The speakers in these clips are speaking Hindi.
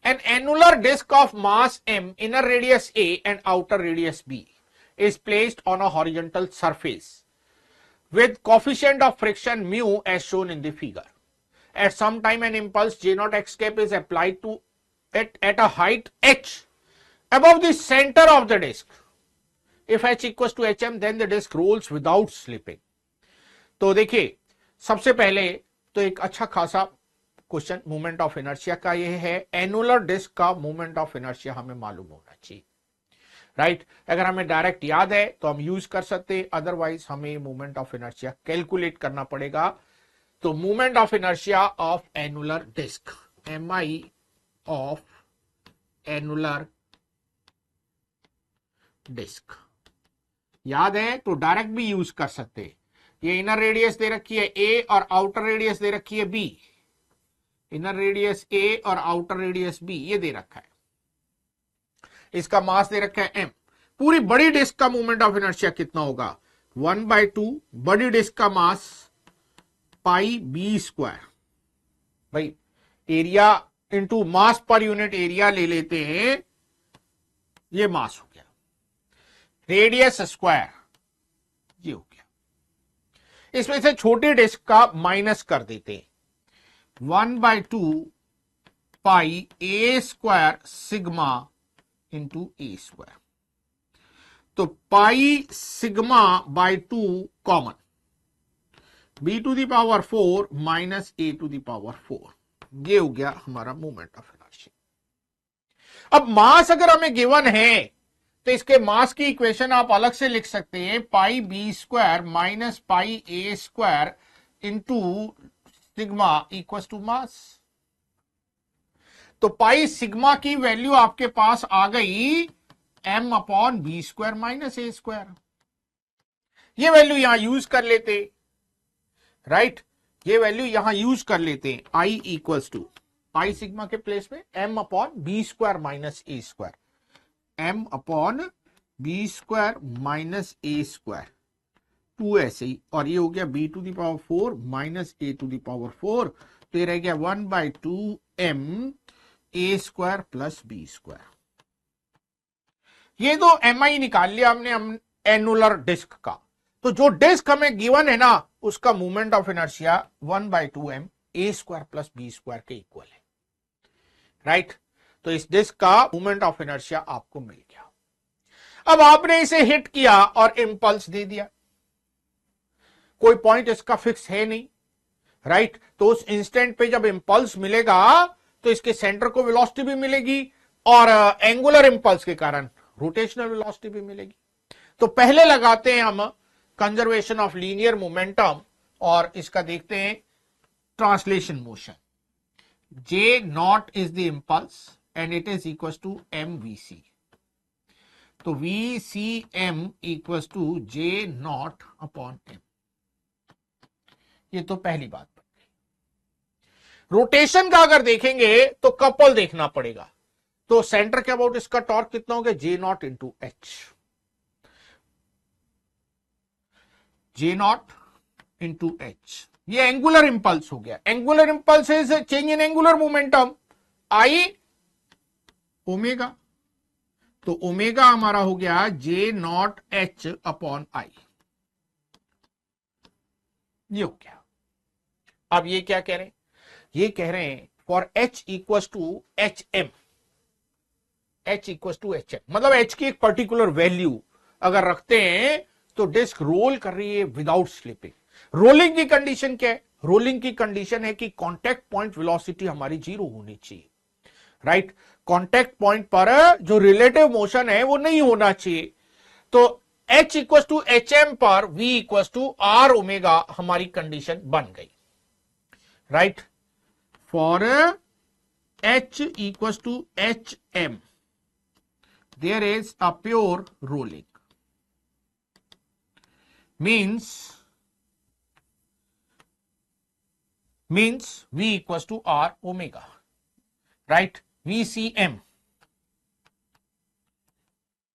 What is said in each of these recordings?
An annular disk of mass m, inner radius a and outer radius b is placed on a horizontal surface with coefficient of friction mu as shown in the figure. At some time an impulse J naught escape is applied to it at a height h above the center of the disk. If h equals to hm, then the disk rolls without slipping. तो देखिए सबसे पहले तो एक अच्छा खासा क्वेश्चन मोमेंट ऑफ इनर्शिया का ये है, एनुलर डिस्क का मोमेंट ऑफ इनर्शिया हमें मालूम होना चाहिए, राइट। अगर हमें डायरेक्ट याद है तो हम यूज कर सकते हैं, अदरवाइज हमें मोमेंट ऑफ इनर्शिया कैलकुलेट करना पड़ेगा। तो moment of inertia of annular disc, M I of annular disc याद है तो डायरेक्ट भी यूज कर सकते हैं। ये इनर रेडियस दे रखी है ए और आउटर रेडियस दे रखी है बी, इनर रेडियस ए और आउटर रेडियस बी ये दे रखा है, इसका मास दे रखा है एम। पूरी बड़ी डिस्क का मोमेंट ऑफ इनर्शिया कितना होगा, 1/2 बड़ी डिस्क का मास पाई बी स्क्वायर। भाई area into mass per unit area ले लेते हैं, ये मास हो गया, रेडियस स्क्वायर ये हो गया। इसमें से छोटी डिस्क का माइनस कर देते हैं, 1/2 pi A square sigma into A square. तो pi sigma by 2 common, b to the power 4 minus a to the power 4, ये हो गया हमारा मोमेंट ऑफ इनर्शिया। अब मास अगर हमें गिवन है तो इसके मास की इक्वेशन आप अलग से लिख सकते हैं, pi B square minus pi A square into sigma equals to mass. तो पाई सिग्मा की वैल्यू आपके पास आ गई m upon B square minus A square. ये वैल्यू यहां यूज कर लेते, राइट, ये वैल्यू यहां यूज कर लेते हैं, i equals to pi sigma के प्लेस में m upon B square minus A square, m upon B square minus A square 2 ऐसे ही, और ये हो गया b to the power 4 minus a to the power 4, तो ये रह गया 1/2 m a square plus B square. ये तो mi निकाल लिया हमने एनुलर डिस्क का। तो जो डिस्क हमें गिवन है ना उसका moment of inertia 1/2 m a square plus B square के इक्वल है, राइट। तो इस डिस्क का मोमेंट ऑफ इनर्शिया आपको मिल गया। अब आपने इसे हिट किया और इंपल्स दे दिया, कोई पॉइंट इसका फिक्स है नहीं, राइट। तो उस इंस्टेंट पे जब इंपल्स मिलेगा तो इसके सेंटर को वेलोसिटी भी मिलेगी और एंगुलर इंपल्स के कारण रोटेशनल वेलोसिटी भी मिलेगी। तो पहले लगाते हैं हम कंजर्वेशन ऑफ लीनियर मोमेंटम और इसका देखते हैं translation motion. J naught is the impulse and it is equals to mvc। तो vcm equals to J naught upon m। ये तो पहली बात बन गई। रोटेशन का अगर देखेंगे तो कपल देखना पड़ेगा, तो सेंटर के अबाउट इसका टॉर्क कितना हो गया, J naught into H, J naught into H. ये एंगुलर इंपल्स हो गया। Angular impulse is change in angular momentum I omega, तो ओमेगा हमारा हो गया J naught h upon I, ये हो गया। अब ये क्या कह रहे हैं, ये कह रहे हैं for h equals to H M, h equals to H M, मतलब h की एक पर्टिकुलर वैल्यू अगर रखते हैं तो डिस्क रोल कर रही है विदाउट स्लिपिंग। रोलिंग की कंडीशन क्या है, रोलिंग की कंडीशन है कि कांटेक्ट पॉइंट वेलोसिटी हमारी 0 होनी चाहिए, राइट। कांटेक्ट पॉइंट पर जो रिलेटिव मोशन है वो नहीं होना चाहिए। तो h equals to H M पर v equals to R omega हमारी कंडीशन बन गई, right. For h equals to H M there is a pure rolling, means v equals to r omega, right। vcm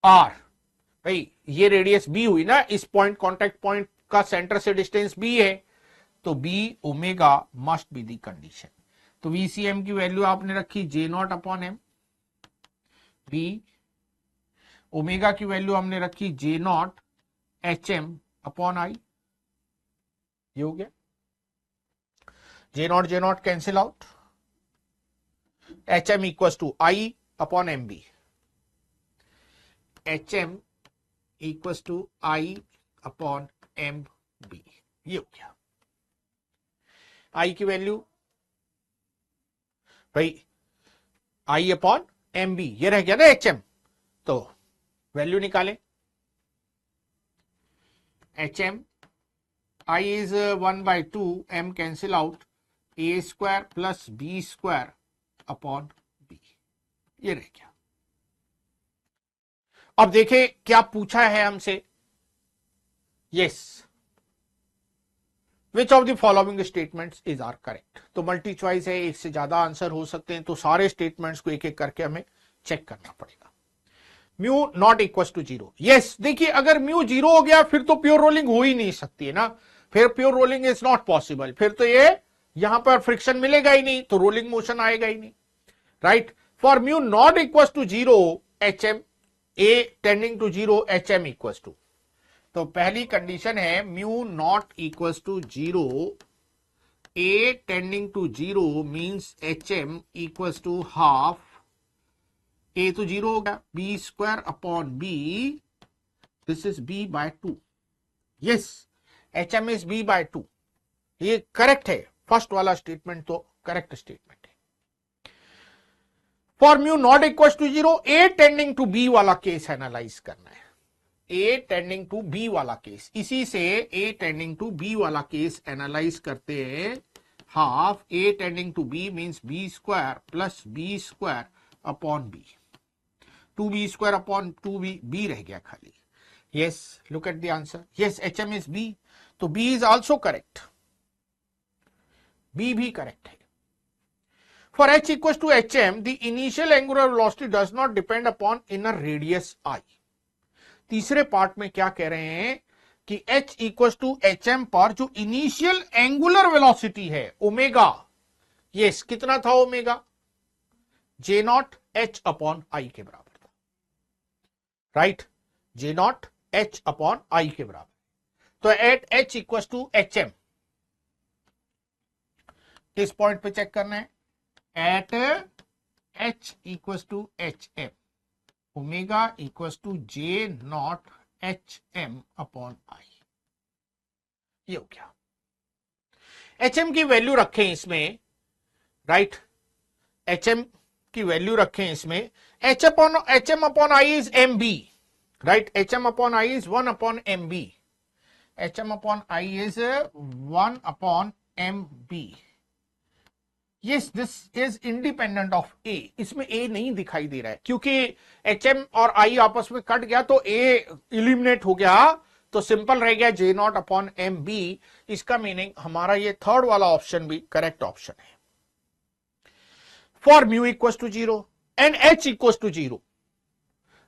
r, भाई ये रेडियस b हुई ना, इस पॉइंट कांटेक्ट पॉइंट का सेंटर से डिस्टेंस b है, तो b omega must be the condition. तो VCM की वैल्यू आपने रखी J0 upon M, B omega की वैल्यू हमने रखी J0 HM अपॉन I, ये हो गया। J0 cancel out, HM equal to I upon MB, HM equal to I upon MB, ये हो गया। I की वैल्यू भाई I अपॉन MB, ये रह गया ना HM, तो वैल्यू निकालें। HM I is 1/2, M cancel out, A square plus B square upon B, ये रह गया। अब देखें क्या पूछा है हमसे, yes which of the following statements is are correct. तो मल्टी चॉइस है, एक से ज्यादा आंसर हो सकते हैं, तो सारे स्टेटमेंट्स को एक एक करके हमें चेक करना पड़ेगा। Mu not equal to 0, yes देखिए अगर म्यू 0 हो गया फिर तो प्योर रोलिंग हो ही नहीं सकती है ना, फिर pure rolling is not possible, फिर तो ये यहां पर फ्रिक्शन मिलेगा ही नहीं, तो रोलिंग मोशन आएगा ही नहीं, right. For mu not equal to 0 HM A tending to 0 HM equal to, तो पहली कंडीशन है mu not equal to 0 A tending to 0 means HM equal to half, A तो 0 हो गया, B square upon B, this is B bye 2, yes HM is B bye 2, ये करेक्ट है, फर्स्ट वाला स्टेटमेंट तो करेक्ट स्टेटमेंट है। For mu not equal to 0 A tending to B वाला केस एनालाइज करना है, A टेंडिंग टू B वाला केस, इसी से A टेंडिंग टू B वाला केस एनालाइज करते हैं। Half A tending to B means B square plus B square upon B, 2B square upon 2B, B रह गया खाली। Yes look at the answer, yes HM is B, तो B is also correct, B भी करेक्ट है। For H equals to HM, the initial angular velocity does not depend upon inner radius I. तीसरे पार्ट में क्या कह रहे हैं कि H equals to HM पर जो इनिशियल एंगुलर वेलोसिटी है ओमेगा, यस कितना था omega, J0 H upon I के बराबर था, right, J0 H upon I के बराबर। तो at H equals to HM, किस पॉइंट पे चेक करना है, at H equals to HM, omega equals to J0 HM upon I, ये हो गया। HM की वैल्यू रखें इसमें, राइट, HM की वैल्यू रखें इसमें, HM upon I is MB, right, HM upon I is 1 upon MB, HM upon I is 1 upon MB, Yes, this is independent of A, इसमें A नहीं दिखाई दे रहा है क्योंकि HM और I आपस में कट गया तो A इलिमिनेट हो गया, तो सिंपल रह गया J0 अपॉन MB। इसका मीनिंग हमारा ये थर्ड वाला ऑप्शन भी करेक्ट ऑप्शन है। For mu equal to 0 and H equal to 0,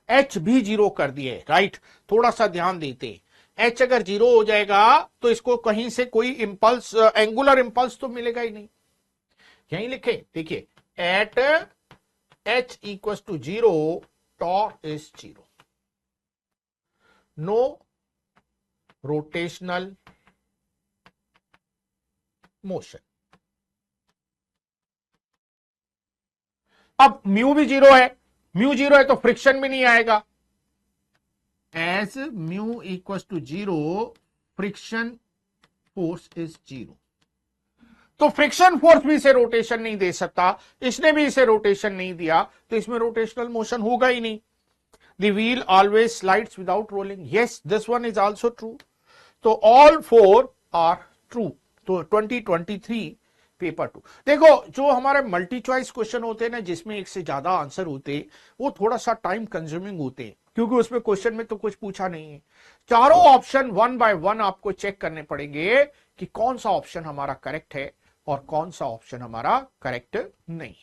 H भी 0 कर दिए, राइट, थोड़ा सा ध्यान देते, H अगर 0 हो जाएगा तो इसको कहीं से कोई इंपल्स, एंगुलर इंपल्स तो मिलेगा ही नहीं, यहीं लिखे देखिए, at H equal to 0 torque is 0, no rotational motion. अब म्यू भी 0 है, म्यू 0 है तो फ्रिक्शन भी नहीं आएगा, as mu equal to 0 friction force is 0, तो फ्रिक्शन फोर्स भी इसे रोटेशन नहीं दे सकता, इसने भी इसे रोटेशन नहीं दिया, तो इसमें रोटेशनल मोशन होगा ही नहीं। The wheel always slides without rolling, yes this one is also true, तो ऑल फोर आर ट्रू। तो 2023 पेपर 2 देखो, जो हमारे मल्टी चॉइस क्वेश्चन होते हैं ना जिसमें एक से ज्यादा आंसर होते हैं, वो थोड़ा सा टाइम कंज्यूमिंग होते हैं क्योंकि उसमें क्वेश्चन में तो कुछ पूछा नहीं है, चारों ऑप्शन 1 बाय 1 आपको चेक करने पड़ेंगे कि कौन सा ऑप्शन हमारा करेक्ट है और कौन सा ऑप्शन हमारा करेक्ट नहीं है।